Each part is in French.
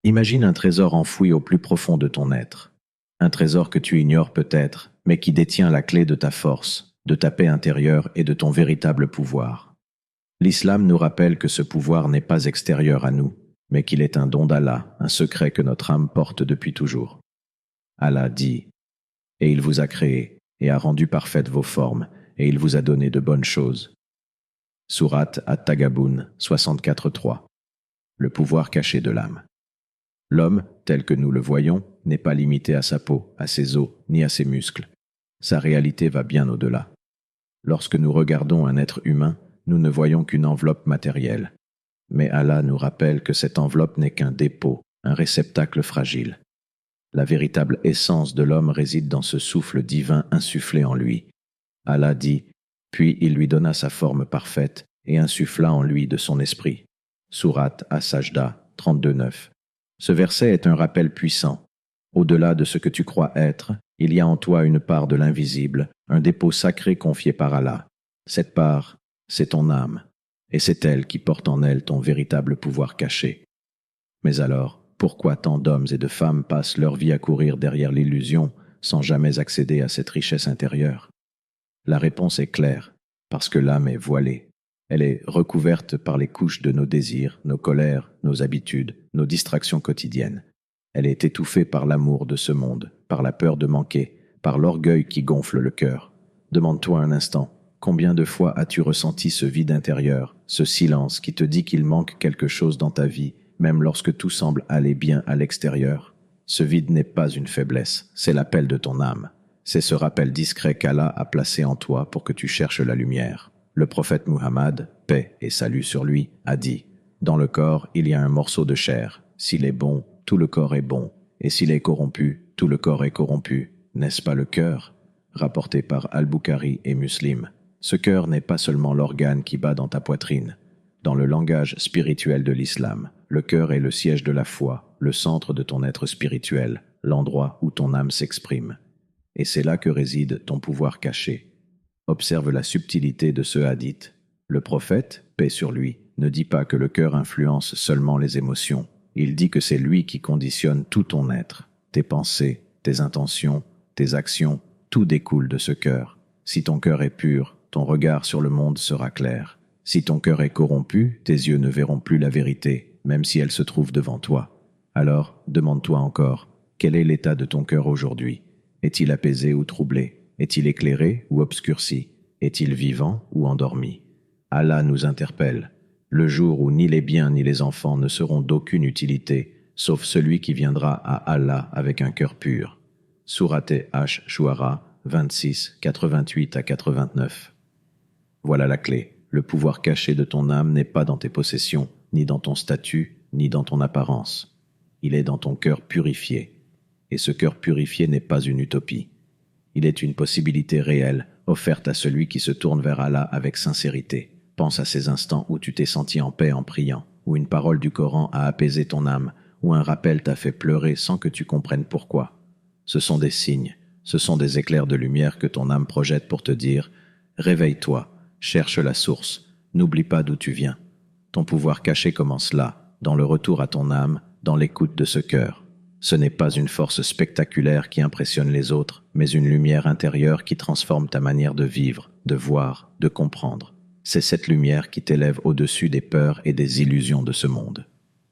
Imagine un trésor enfoui au plus profond de ton être. Un trésor que tu ignores peut-être, mais qui détient la clé de ta force, de ta paix intérieure et de ton véritable pouvoir. L'islam nous rappelle que ce pouvoir n'est pas extérieur à nous, mais qu'il est un don d'Allah, un secret que notre âme porte depuis toujours. Allah dit, et il vous a créé, et a rendu parfaites vos formes, et il vous a donné de bonnes choses. Sourate At-Tagabun 64.3. Le pouvoir caché de l'âme. L'homme, tel que nous le voyons, n'est pas limité à sa peau, à ses os, ni à ses muscles. Sa réalité va bien au-delà. Lorsque nous regardons un être humain, nous ne voyons qu'une enveloppe matérielle. Mais Allah nous rappelle que cette enveloppe n'est qu'un dépôt, un réceptacle fragile. La véritable essence de l'homme réside dans ce souffle divin insufflé en lui. Allah dit, puis il lui donna sa forme parfaite et insuffla en lui de son esprit. Sourate As-Sajda 32.9. Ce verset est un rappel puissant. Au-delà de ce que tu crois être, il y a en toi une part de l'invisible, un dépôt sacré confié par Allah. Cette part, c'est ton âme, et c'est elle qui porte en elle ton véritable pouvoir caché. Mais alors, pourquoi tant d'hommes et de femmes passent leur vie à courir derrière l'illusion sans jamais accéder à cette richesse intérieure? La réponse est claire, parce que l'âme est voilée. Elle est recouverte par les couches de nos désirs, nos colères, nos habitudes, nos distractions quotidiennes. Elle est étouffée par l'amour de ce monde, par la peur de manquer, par l'orgueil qui gonfle le cœur. Demande-toi un instant, combien de fois as-tu ressenti ce vide intérieur, ce silence qui te dit qu'il manque quelque chose dans ta vie, même lorsque tout semble aller bien à l'extérieur? Ce vide n'est pas une faiblesse, c'est l'appel de ton âme. C'est ce rappel discret qu'Allah a placé en toi pour que tu cherches la lumière. Le prophète Muhammad, paix et salut sur lui, a dit « Dans le corps, il y a un morceau de chair. S'il est bon, tout le corps est bon. Et s'il est corrompu, tout le corps est corrompu. N'est-ce pas le cœur ?» Rapporté par Al-Bukhari et Muslim. Ce cœur n'est pas seulement l'organe qui bat dans ta poitrine. Dans le langage spirituel de l'islam, le cœur est le siège de la foi, le centre de ton être spirituel, l'endroit où ton âme s'exprime. Et c'est là que réside ton pouvoir caché. Observe la subtilité de ce hadith. Le prophète, paix sur lui, ne dit pas que le cœur influence seulement les émotions. Il dit que c'est lui qui conditionne tout ton être. Tes pensées, tes intentions, tes actions, tout découle de ce cœur. Si ton cœur est pur, ton regard sur le monde sera clair. Si ton cœur est corrompu, tes yeux ne verront plus la vérité, même si elle se trouve devant toi. Alors, demande-toi encore, quel est l'état de ton cœur aujourd'hui? Est-il apaisé ou troublé? Est-il éclairé ou obscurci? Est-il vivant ou endormi? Allah nous interpelle. Le jour où ni les biens ni les enfants ne seront d'aucune utilité, sauf celui qui viendra à Allah avec un cœur pur. Sourate Ash-Shu'ara 26, 88 à 89. Voilà la clé. Le pouvoir caché de ton âme n'est pas dans tes possessions, ni dans ton statut, ni dans ton apparence. Il est dans ton cœur purifié. Et ce cœur purifié n'est pas une utopie. Il est une possibilité réelle, offerte à celui qui se tourne vers Allah avec sincérité. Pense à ces instants où tu t'es senti en paix en priant, où une parole du Coran a apaisé ton âme, où un rappel t'a fait pleurer sans que tu comprennes pourquoi. Ce sont des signes, ce sont des éclairs de lumière que ton âme projette pour te dire « Réveille-toi, cherche la source, n'oublie pas d'où tu viens ». Ton pouvoir caché commence là, dans le retour à ton âme, dans l'écoute de ce cœur. Ce n'est pas une force spectaculaire qui impressionne les autres, mais une lumière intérieure qui transforme ta manière de vivre, de voir, de comprendre. C'est cette lumière qui t'élève au-dessus des peurs et des illusions de ce monde.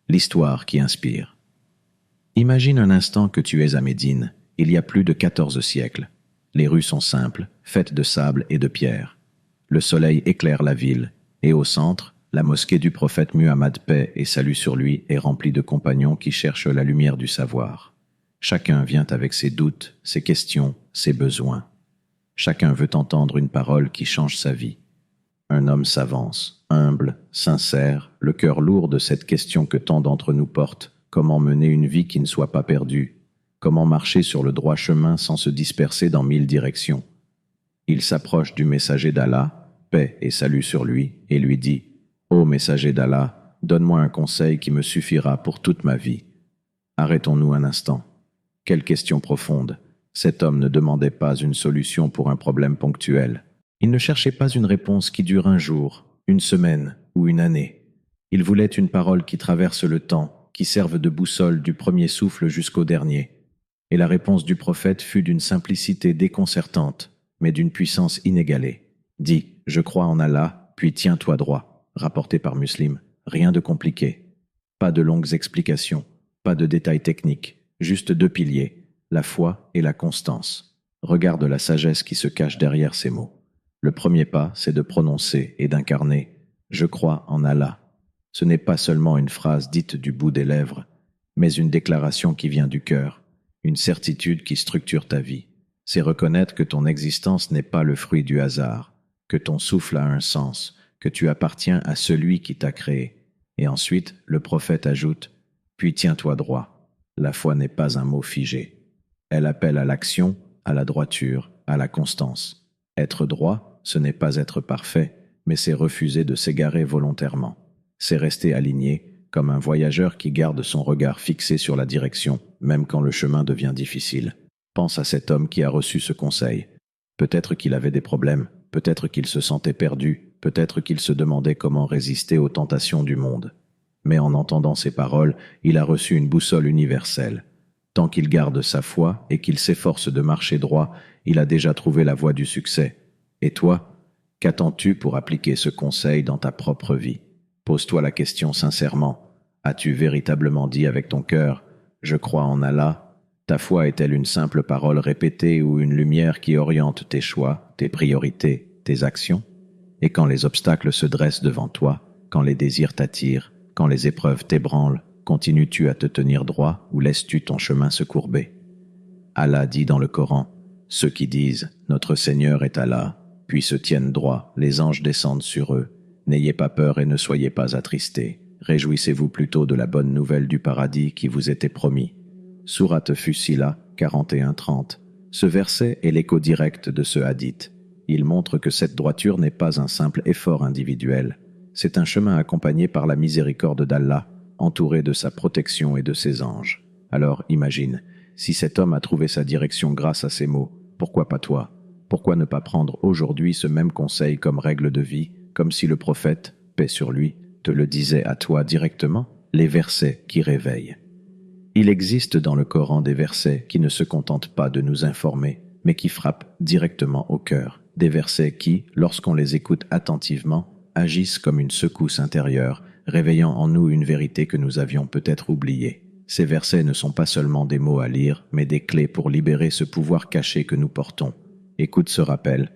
L'histoire qui inspire. Imagine un instant que tu es à Médine, il y a plus de 14 siècles. Les rues sont simples, faites de sable et de pierre. Le soleil éclaire la ville, et au centre, la mosquée du prophète Muhammad, paix et salut sur lui, est remplie de compagnons qui cherchent la lumière du savoir. Chacun vient avec ses doutes, ses questions, ses besoins. Chacun veut entendre une parole qui change sa vie. Un homme s'avance, humble, sincère, le cœur lourd de cette question que tant d'entre nous portent. Comment mener une vie qui ne soit pas perdue? Comment marcher sur le droit chemin sans se disperser dans 1000 directions? Il s'approche du messager d'Allah, paix et salut sur lui, et lui dit « Ô messager d'Allah, donne-moi un conseil qui me suffira pour toute ma vie. » Arrêtons-nous un instant. Quelle question profonde. Cet homme ne demandait pas une solution pour un problème ponctuel. Il ne cherchait pas une réponse qui dure un jour, une semaine ou une année. Il voulait une parole qui traverse le temps, qui servent de boussole du premier souffle jusqu'au dernier. Et la réponse du prophète fut d'une simplicité déconcertante, mais d'une puissance inégalée. Dis, je crois en Allah, puis tiens-toi droit, rapporté par Muslim. Rien de compliqué. Pas de longues explications, pas de détails techniques, juste deux piliers, la foi et la constance. Regarde la sagesse qui se cache derrière ces mots. Le premier pas, c'est de prononcer et d'incarner « Je crois en Allah ». Ce n'est pas seulement une phrase dite du bout des lèvres, mais une déclaration qui vient du cœur, une certitude qui structure ta vie. C'est reconnaître que ton existence n'est pas le fruit du hasard, que ton souffle a un sens, que tu appartiens à celui qui t'a créé. Et ensuite, le prophète ajoute « Puis tiens-toi droit ». La foi n'est pas un mot figé. Elle appelle à l'action, à la droiture, à la constance. Être droit, ce n'est pas être parfait, mais c'est refuser de s'égarer volontairement. C'est rester aligné, comme un voyageur qui garde son regard fixé sur la direction, même quand le chemin devient difficile. Pense à cet homme qui a reçu ce conseil. Peut-être qu'il avait des problèmes, peut-être qu'il se sentait perdu, peut-être qu'il se demandait comment résister aux tentations du monde. Mais en entendant ces paroles, il a reçu une boussole universelle. Tant qu'il garde sa foi et qu'il s'efforce de marcher droit, il a déjà trouvé la voie du succès. Et toi, qu'attends-tu pour appliquer ce conseil dans ta propre vie? Pose-toi la question sincèrement. As-tu véritablement dit avec ton cœur « Je crois en Allah » Ta foi est-elle une simple parole répétée ou une lumière qui oriente tes choix, tes priorités, tes actions? Et quand les obstacles se dressent devant toi, quand les désirs t'attirent, quand les épreuves t'ébranlent, continues-tu à te tenir droit ou laisses-tu ton chemin se courber? Allah dit dans le Coran, « Ceux qui disent « Notre Seigneur est Allah », puis se tiennent droit, les anges descendent sur eux. N'ayez pas peur et ne soyez pas attristés. Réjouissez-vous plutôt de la bonne nouvelle du paradis qui vous était promis. » Sourate Fussila 41-30. Ce verset est l'écho direct de ce hadith. Il montre que cette droiture n'est pas un simple effort individuel. C'est un chemin accompagné par la miséricorde d'Allah, entouré de sa protection et de ses anges. Alors imagine, si cet homme a trouvé sa direction grâce à ces mots, pourquoi pas toi? Pourquoi ne pas prendre aujourd'hui ce même conseil comme règle de vie, comme si le prophète, paix sur lui, te le disait à toi directement? Les versets qui réveillent. Il existe dans le Coran des versets qui ne se contentent pas de nous informer, mais qui frappent directement au cœur. Des versets qui, lorsqu'on les écoute attentivement, agissent comme une secousse intérieure, réveillant en nous une vérité que nous avions peut-être oubliée. Ces versets ne sont pas seulement des mots à lire, mais des clés pour libérer ce pouvoir caché que nous portons. Écoute ce rappel.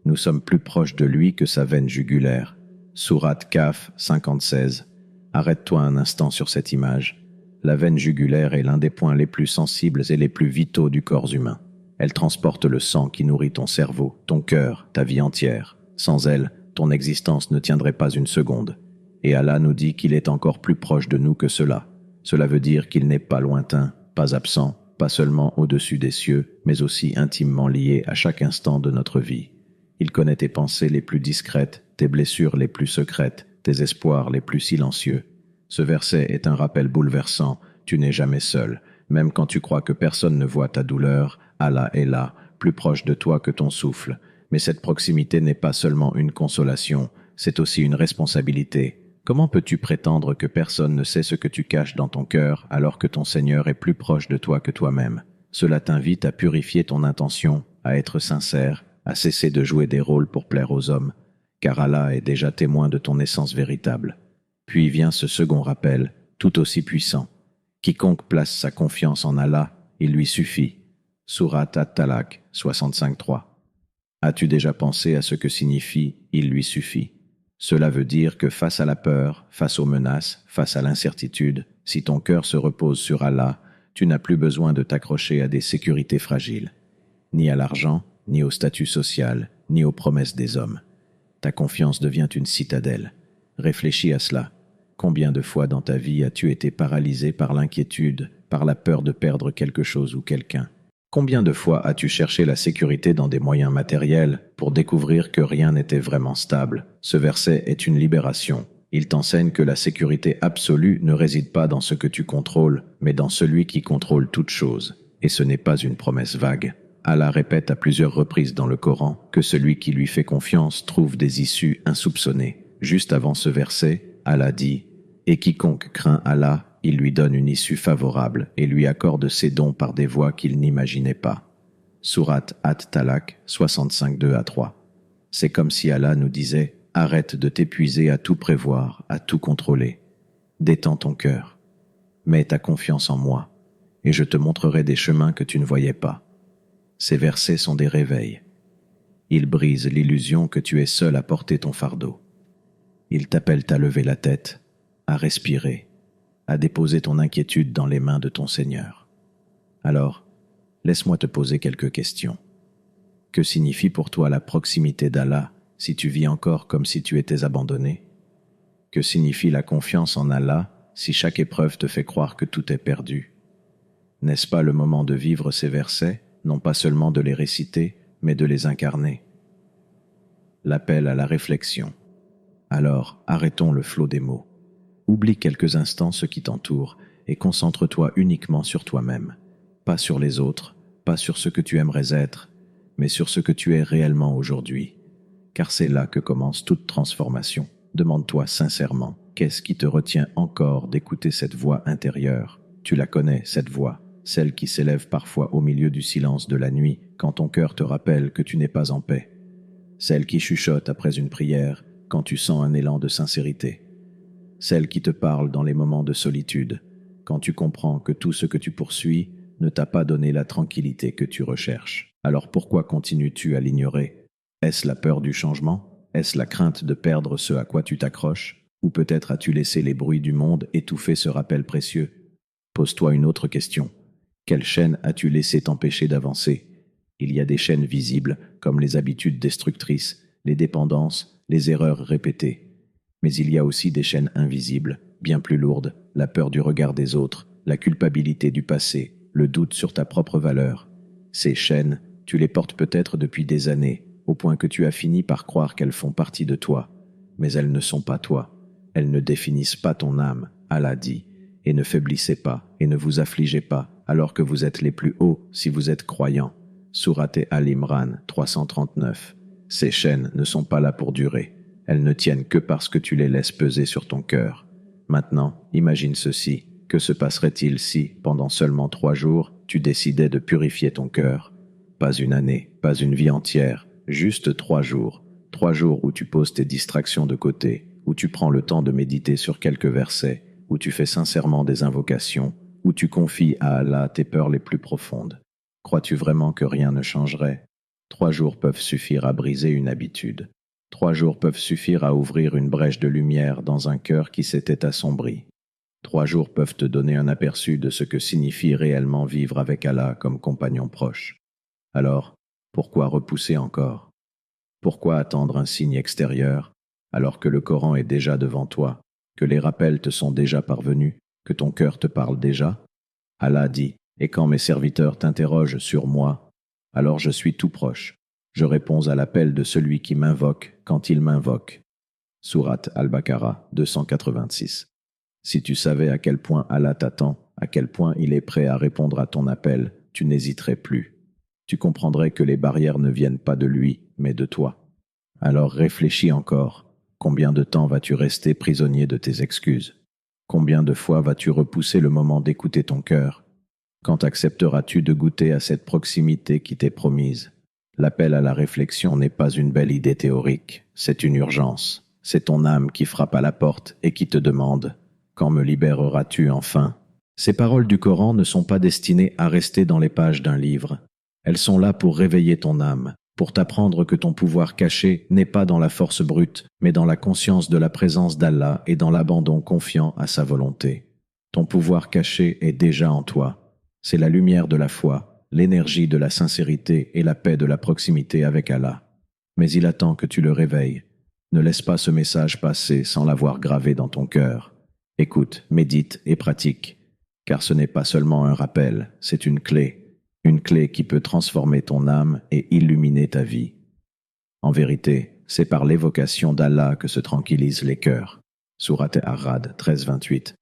Nous sommes plus proches de lui que sa veine jugulaire. Sourate Kaf 56. Arrête-toi un instant sur cette image. La veine jugulaire est l'un des points les plus sensibles et les plus vitaux du corps humain. Elle transporte le sang qui nourrit ton cerveau, ton cœur, ta vie entière. Sans elle, ton existence ne tiendrait pas une seconde. Et Allah nous dit qu'il est encore plus proche de nous que cela. Cela veut dire qu'il n'est pas lointain, pas absent, pas seulement au-dessus des cieux, mais aussi intimement lié à chaque instant de notre vie. Il connaît tes pensées les plus discrètes, tes blessures les plus secrètes, tes espoirs les plus silencieux. Ce verset est un rappel bouleversant, tu n'es jamais seul. Même quand tu crois que personne ne voit ta douleur, Allah est là, plus proche de toi que ton souffle. Mais cette proximité n'est pas seulement une consolation, c'est aussi une responsabilité. Comment peux-tu prétendre que personne ne sait ce que tu caches dans ton cœur alors que ton Seigneur est plus proche de toi que toi-même? Cela t'invite à purifier ton intention, à être sincère, à cesser de jouer des rôles pour plaire aux hommes, car Allah est déjà témoin de ton essence véritable. Puis vient ce second rappel, tout aussi puissant. Quiconque place sa confiance en Allah, il lui suffit. Sourate At-Talaq 65.3. As-tu déjà pensé à ce que signifie « il lui suffit » Cela veut dire que face à la peur, face aux menaces, face à l'incertitude, si ton cœur se repose sur Allah, tu n'as plus besoin de t'accrocher à des sécurités fragiles, ni à l'argent, ni au statut social, ni aux promesses des hommes. Ta confiance devient une citadelle. Réfléchis à cela. Combien de fois dans ta vie as-tu été paralysé par l'inquiétude, par la peur de perdre quelque chose ou quelqu'un? Combien de fois as-tu cherché la sécurité dans des moyens matériels pour découvrir que rien n'était vraiment stable? Ce verset est une libération. Il t'enseigne que la sécurité absolue ne réside pas dans ce que tu contrôles, mais dans celui qui contrôle toute chose. Et ce n'est pas une promesse vague. Allah répète à plusieurs reprises dans le Coran que celui qui lui fait confiance trouve des issues insoupçonnées. Juste avant ce verset, Allah dit « Et quiconque craint Allah il lui donne une issue favorable et lui accorde ses dons par des voies qu'il n'imaginait pas. Sourate At-Talaq 65:2-3. C'est comme si Allah nous disait « Arrête de t'épuiser à tout prévoir, à tout contrôler. Détends ton cœur. Mets ta confiance en moi, et je te montrerai des chemins que tu ne voyais pas. » Ces versets sont des réveils. Ils brisent l'illusion que tu es seul à porter ton fardeau. Ils t'appellent à lever la tête, à respirer, à déposer ton inquiétude dans les mains de ton Seigneur. Alors, laisse-moi te poser quelques questions. Que signifie pour toi la proximité d'Allah si tu vis encore comme si tu étais abandonné? Que signifie la confiance en Allah si chaque épreuve te fait croire que tout est perdu? N'est-ce pas le moment de vivre ces versets, non pas seulement de les réciter, mais de les incarner? L'appel à la réflexion. Alors, arrêtons le flot des mots. Oublie quelques instants ce qui t'entoure et concentre-toi uniquement sur toi-même. Pas sur les autres, pas sur ce que tu aimerais être, mais sur ce que tu es réellement aujourd'hui. Car c'est là que commence toute transformation. Demande-toi sincèrement, qu'est-ce qui te retient encore d'écouter cette voix intérieure? Tu la connais, cette voix, celle qui s'élève parfois au milieu du silence de la nuit, quand ton cœur te rappelle que tu n'es pas en paix. Celle qui chuchote après une prière, quand tu sens un élan de sincérité. Celle qui te parle dans les moments de solitude, quand tu comprends que tout ce que tu poursuis ne t'a pas donné la tranquillité que tu recherches. Alors pourquoi continues-tu à l'ignorer? Est-ce la peur du changement? Est-ce la crainte de perdre ce à quoi tu t'accroches? Ou peut-être as-tu laissé les bruits du monde étouffer ce rappel précieux? Pose-toi une autre question. Quelle chaîne as-tu laissé t'empêcher d'avancer? Il y a des chaînes visibles, comme les habitudes destructrices, les dépendances, les erreurs répétées. Mais il y a aussi des chaînes invisibles, bien plus lourdes, la peur du regard des autres, la culpabilité du passé, le doute sur ta propre valeur. Ces chaînes, tu les portes peut-être depuis des années, au point que tu as fini par croire qu'elles font partie de toi. Mais elles ne sont pas toi. Elles ne définissent pas ton âme, Allah dit. Et ne faiblissez pas, et ne vous affligez pas, alors que vous êtes les plus hauts si vous êtes croyants. Sourate Al-Imran 339. Ces chaînes ne sont pas là pour durer. Elles ne tiennent que parce que tu les laisses peser sur ton cœur. Maintenant, imagine ceci. Que se passerait-il si, pendant seulement 3 jours, tu décidais de purifier ton cœur? Pas une année, pas une vie entière, juste 3 jours. 3 jours où tu poses tes distractions de côté, où tu prends le temps de méditer sur quelques versets, où tu fais sincèrement des invocations, où tu confies à Allah tes peurs les plus profondes. Crois-tu vraiment que rien ne changerait? 3 jours peuvent suffire à briser une habitude. 3 jours peuvent suffire à ouvrir une brèche de lumière dans un cœur qui s'était assombri. 3 jours peuvent te donner un aperçu de ce que signifie réellement vivre avec Allah comme compagnon proche. Alors, pourquoi repousser encore? Pourquoi attendre un signe extérieur, alors que le Coran est déjà devant toi, que les rappels te sont déjà parvenus, que ton cœur te parle déjà? Allah dit, « Et quand mes serviteurs t'interrogent sur moi, alors je suis tout proche. Je réponds à l'appel de celui qui m'invoque quand il m'invoque. » Sourate Al-Baqarah 286. Si tu savais à quel point Allah t'attend, à quel point il est prêt à répondre à ton appel, tu n'hésiterais plus. Tu comprendrais que les barrières ne viennent pas de lui, mais de toi. Alors réfléchis encore. Combien de temps vas-tu rester prisonnier de tes excuses? Combien de fois vas-tu repousser le moment d'écouter ton cœur? Quand accepteras-tu de goûter à cette proximité qui t'est promise? L'appel à la réflexion n'est pas une belle idée théorique, c'est une urgence. C'est ton âme qui frappe à la porte et qui te demande « Quand me libéreras-tu enfin ?» Ces paroles du Coran ne sont pas destinées à rester dans les pages d'un livre. Elles sont là pour réveiller ton âme, pour t'apprendre que ton pouvoir caché n'est pas dans la force brute, mais dans la conscience de la présence d'Allah et dans l'abandon confiant à sa volonté. Ton pouvoir caché est déjà en toi. C'est la lumière de la foi, l'énergie de la sincérité et la paix de la proximité avec Allah. Mais il attend que tu le réveilles. Ne laisse pas ce message passer sans l'avoir gravé dans ton cœur. Écoute, médite et pratique, car ce n'est pas seulement un rappel, c'est une clé qui peut transformer ton âme et illuminer ta vie. En vérité, c'est par l'évocation d'Allah que se tranquillisent les cœurs. Sourate Ar-Ra'd 13-28.